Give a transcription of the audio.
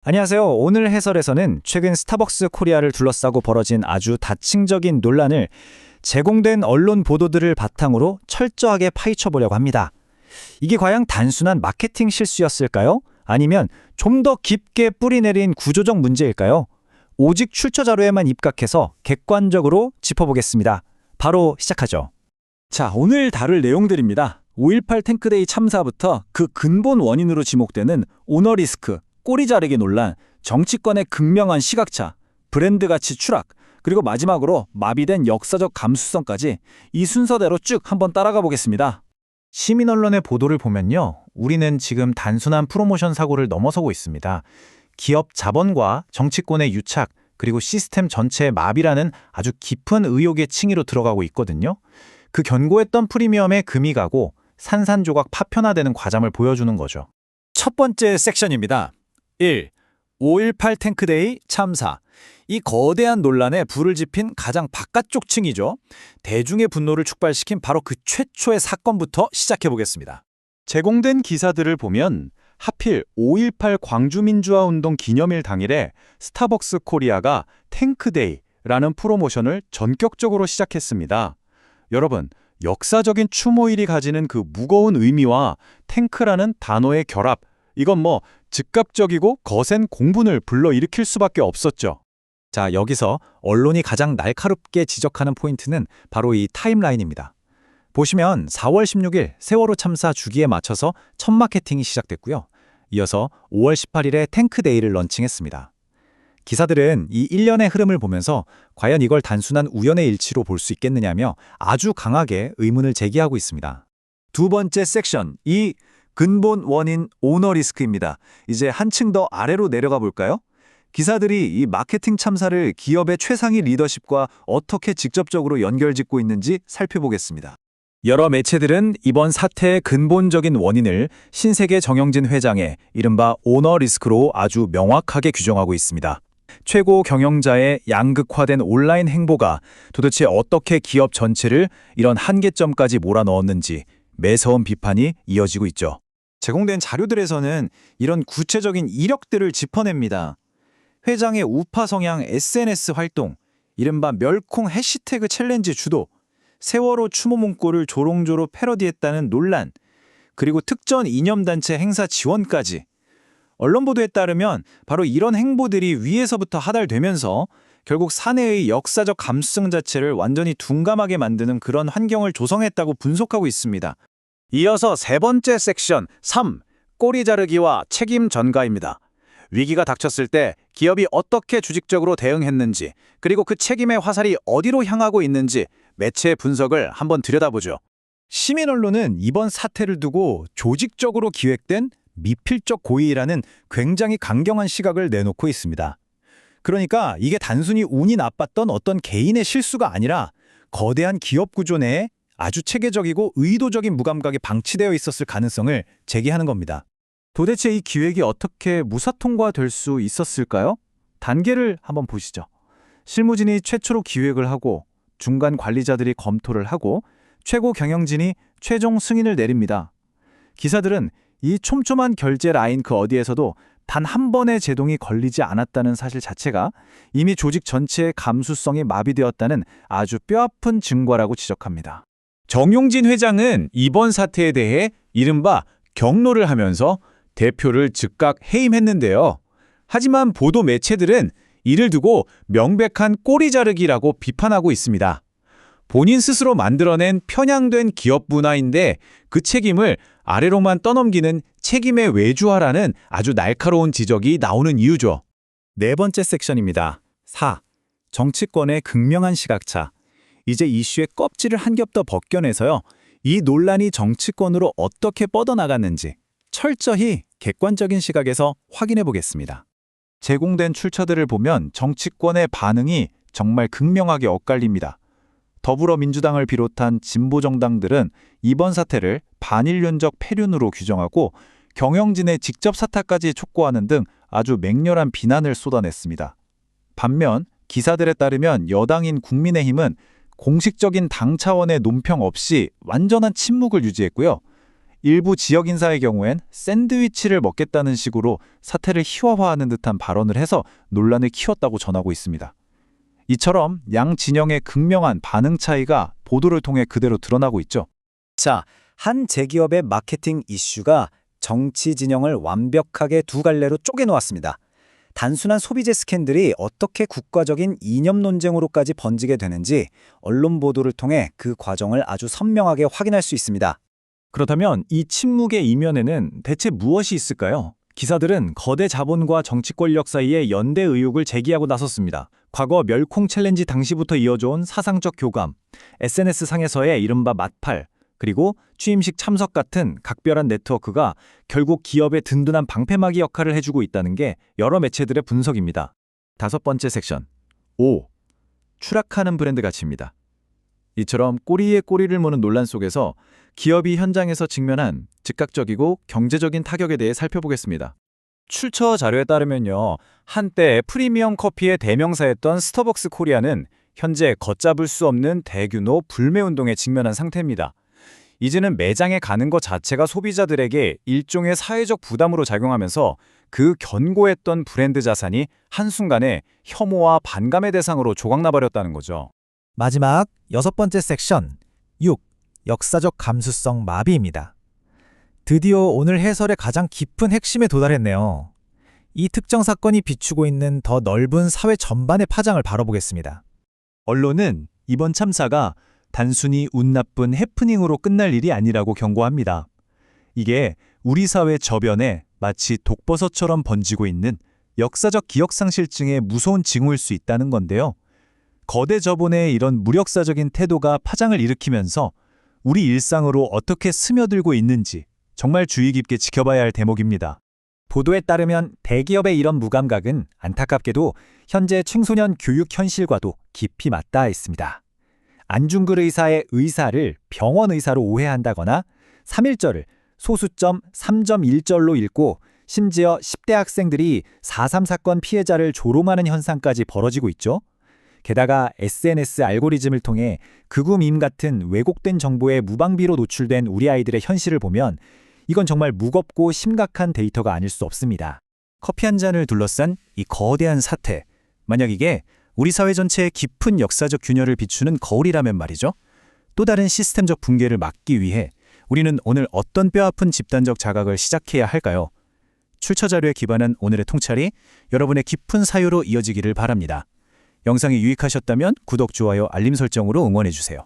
안녕하세요. 오늘 해설에서는 최근 스타벅스 코리아를 둘러싸고 벌어진 아주 다층적인 논란을 제공된 언론 보도들을 바탕으로 철저하게 파헤쳐보려고 합니다. 이게 과연 단순한 마케팅 실수였을까요? 아니면 좀 더 깊게 뿌리내린 구조적 문제일까요? 오직 출처 자료에만 입각해서 객관적으로 짚어보겠습니다. 바로 시작하죠. 자, 오늘 다룰 내용들입니다. 5.18 탱크데이 참사부터 그 근본 원인으로 지목되는 오너 리스크, 꼬리 자르기 논란, 정치권의 극명한 시각차, 브랜드 가치 추락, 그리고 마지막으로 마비된 역사적 감수성까지 이 순서대로 쭉 한번 따라가 보겠습니다. 시민 언론의 보도를 보면요. 우리는 지금 단순한 프로모션 사고를 넘어서고 있습니다. 기업 자본과 정치권의 유착, 그리고 시스템 전체의 마비라는 아주 깊은 의혹의 층위로 들어가고 있거든요. 그 견고했던 프리미엄에 금이 가고 산산조각 파편화되는 과정을 보여주는 거죠. 첫 번째 섹션입니다. 1. 5.18 탱크데이 참사. 이 거대한 논란에 불을 지핀 가장 바깥쪽 층이죠. 대중의 분노를 촉발시킨 바로 그 최초의 사건부터 시작해 보겠습니다. 제공된 기사들을 보면 하필 5.18 광주민주화운동 기념일 당일에 스타벅스 코리아가 탱크데이라는 프로모션을 전격적으로 시작했습니다. 여러분, 역사적인 추모일이 가지는 그 무거운 의미와 탱크라는 단어의 결합, 이건 즉각적이고 거센 공분을 불러일으킬 수밖에 없었죠. 자, 여기서 언론이 가장 날카롭게 지적하는 포인트는 바로 이 타임라인입니다. 보시면 4월 16일 세월호 참사 주기에 맞춰서 첫 마케팅이 시작됐고요. 이어서 5월 18일에 탱크데이를 런칭했습니다. 기사들은 이 일련의 흐름을 보면서 과연 이걸 단순한 우연의 일치로 볼 수 있겠느냐며 아주 강하게 의문을 제기하고 있습니다. 두 번째 섹션, 이 근본 원인 오너 리스크입니다. 이제 한층 더 아래로 내려가 볼까요? 기사들이 이 마케팅 참사를 기업의 최상위 리더십과 어떻게 직접적으로 연결짓고 있는지 살펴보겠습니다. 여러 매체들은 이번 사태의 근본적인 원인을 신세계 정영진 회장의 이른바 오너 리스크로 아주 명확하게 규정하고 있습니다. 최고 경영자의 양극화된 온라인 행보가 도대체 어떻게 기업 전체를 이런 한계점까지 몰아넣었는지 매서운 비판이 이어지고 있죠. 제공된 자료들에서는 이런 구체적인 이력들을 짚어냅니다. 회장의 우파 성향 SNS 활동, 이른바 멸콩 해시태그 챌린지 주도, 세월호 추모 문구를 조롱조로 패러디했다는 논란, 그리고 특전 이념단체 행사 지원까지. 언론 보도에 따르면 바로 이런 행보들이 위에서부터 하달되면서 결국 사내의 역사적 감수성 자체를 완전히 둔감하게 만드는 그런 환경을 조성했다고 분석하고 있습니다. 이어서 세 번째 섹션 3. 꼬리 자르기와 책임 전가입니다. 위기가 닥쳤을 때 기업이 어떻게 조직적으로 대응했는지, 그리고 그 책임의 화살이 어디로 향하고 있는지 매체의 분석을 한번 들여다보죠. 시민 언론은 이번 사태를 두고 조직적으로 기획된 미필적 고의라는 굉장히 강경한 시각을 내놓고 있습니다. 그러니까 이게 단순히 운이 나빴던 어떤 개인의 실수가 아니라 거대한 기업 구조 내에 아주 체계적이고 의도적인 무감각이 방치되어 있었을 가능성을 제기하는 겁니다. 도대체 이 기획이 어떻게 무사통과될 수 있었을까요? 단계를 한번 보시죠. 실무진이 최초로 기획을 하고 중간 관리자들이 검토를 하고 최고 경영진이 최종 승인을 내립니다. 기사들은 이 촘촘한 결제 라인 그 어디에서도 단 한 번의 제동이 걸리지 않았다는 사실 자체가 이미 조직 전체의 감수성이 마비되었다는 아주 뼈아픈 증거라고 지적합니다. 정용진 회장은 이번 사태에 대해 이른바 경로를 하면서 대표를 즉각 해임했는데요. 하지만 보도 매체들은 이를 두고 명백한 꼬리 자르기라고 비판하고 있습니다. 본인 스스로 만들어낸 편향된 기업 문화인데 그 책임을 아래로만 떠넘기는 책임의 외주화라는 아주 날카로운 지적이 나오는 이유죠. 네 번째 섹션입니다. 4. 정치권의 극명한 시각차. 이제 이슈의 껍질을 한 겹 더 벗겨내서요. 이 논란이 정치권으로 어떻게 뻗어나갔는지 철저히 객관적인 시각에서 확인해 보겠습니다. 제공된 출처들을 보면 정치권의 반응이 정말 극명하게 엇갈립니다. 더불어민주당을 비롯한 진보정당들은 이번 사태를 반인륜적 폐륜으로 규정하고 경영진의 직접 사퇴까지 촉구하는 등 아주 맹렬한 비난을 쏟아냈습니다. 반면 기사들에 따르면 여당인 국민의힘은 공식적인 당 차원의 논평 없이 완전한 침묵을 유지했고요. 일부 지역 인사의 경우엔 샌드위치를 먹겠다는 식으로 사태를 희화화하는 듯한 발언을 해서 논란을 키웠다고 전하고 있습니다. 이처럼 양 진영의 극명한 반응 차이가 보도를 통해 그대로 드러나고 있죠. 자, 한 제기업의 마케팅 이슈가 정치 진영을 완벽하게 두 갈래로 쪼개놓았습니다. 단순한 소비재 스캔들이 어떻게 국가적인 이념 논쟁으로까지 번지게 되는지 언론 보도를 통해 그 과정을 아주 선명하게 확인할 수 있습니다. 그렇다면 이 침묵의 이면에는 대체 무엇이 있을까요? 기사들은 거대 자본과 정치 권력 사이의 연대 의혹을 제기하고 나섰습니다. 과거 멸콩 챌린지 당시부터 이어져온 사상적 교감, SNS 상에서의 이른바 맛팔, 그리고 취임식 참석 같은 각별한 네트워크가 결국 기업의 든든한 방패막이 역할을 해주고 있다는 게 여러 매체들의 분석입니다. 5번째 섹션 5. 추락하는 브랜드 가치입니다. 이처럼 꼬리에 꼬리를 무는 논란 속에서 기업이 현장에서 직면한 즉각적이고 경제적인 타격에 대해 살펴보겠습니다. 출처 자료에 따르면요, 한때 프리미엄 커피의 대명사였던 스타벅스 코리아는 현재 걷잡을 수 없는 대규모 불매 운동에 직면한 상태입니다. 이제는 매장에 가는 것 자체가 소비자들에게 일종의 사회적 부담으로 작용하면서 그 견고했던 브랜드 자산이 한순간에 혐오와 반감의 대상으로 조각나버렸다는 거죠. 마지막 6번째 섹션 6. 역사적 감수성 마비입니다. 드디어 오늘 해설의 가장 깊은 핵심에 도달했네요. 이 특정 사건이 비추고 있는 더 넓은 사회 전반의 파장을 바라보겠습니다. 언론은 이번 참사가 단순히 운 나쁜 해프닝으로 끝날 일이 아니라고 경고합니다. 이게 우리 사회 저변에 마치 독버섯처럼 번지고 있는 역사적 기억상실증의 무서운 징후일 수 있다는 건데요. 거대 저본의 이런 무력사적인 태도가 파장을 일으키면서 우리 일상으로 어떻게 스며들고 있는지 정말 주의 깊게 지켜봐야 할 대목입니다. 보도에 따르면 대기업의 이런 무감각은 안타깝게도 현재 청소년 교육 현실과도 깊이 맞닿아 있습니다. 안중근 의사의 의사를 병원 의사로 오해한다거나 3.1절을 소수점 3.1절로 읽고 심지어 10대 학생들이 4.3 사건 피해자를 조롱하는 현상까지 벌어지고 있죠. 게다가 SNS 알고리즘을 통해 극우 밈 같은 왜곡된 정보에 무방비로 노출된 우리 아이들의 현실을 보면 이건 정말 무겁고 심각한 데이터가 아닐 수 없습니다. 커피 한 잔을 둘러싼 이 거대한 사태, 만약 이게 우리 사회 전체의 깊은 역사적 균열을 비추는 거울이라면 말이죠. 또 다른 시스템적 붕괴를 막기 위해 우리는 오늘 어떤 뼈아픈 집단적 자각을 시작해야 할까요? 출처 자료에 기반한 오늘의 통찰이 여러분의 깊은 사유로 이어지기를 바랍니다. 영상이 유익하셨다면 구독, 좋아요, 알림 설정으로 응원해주세요.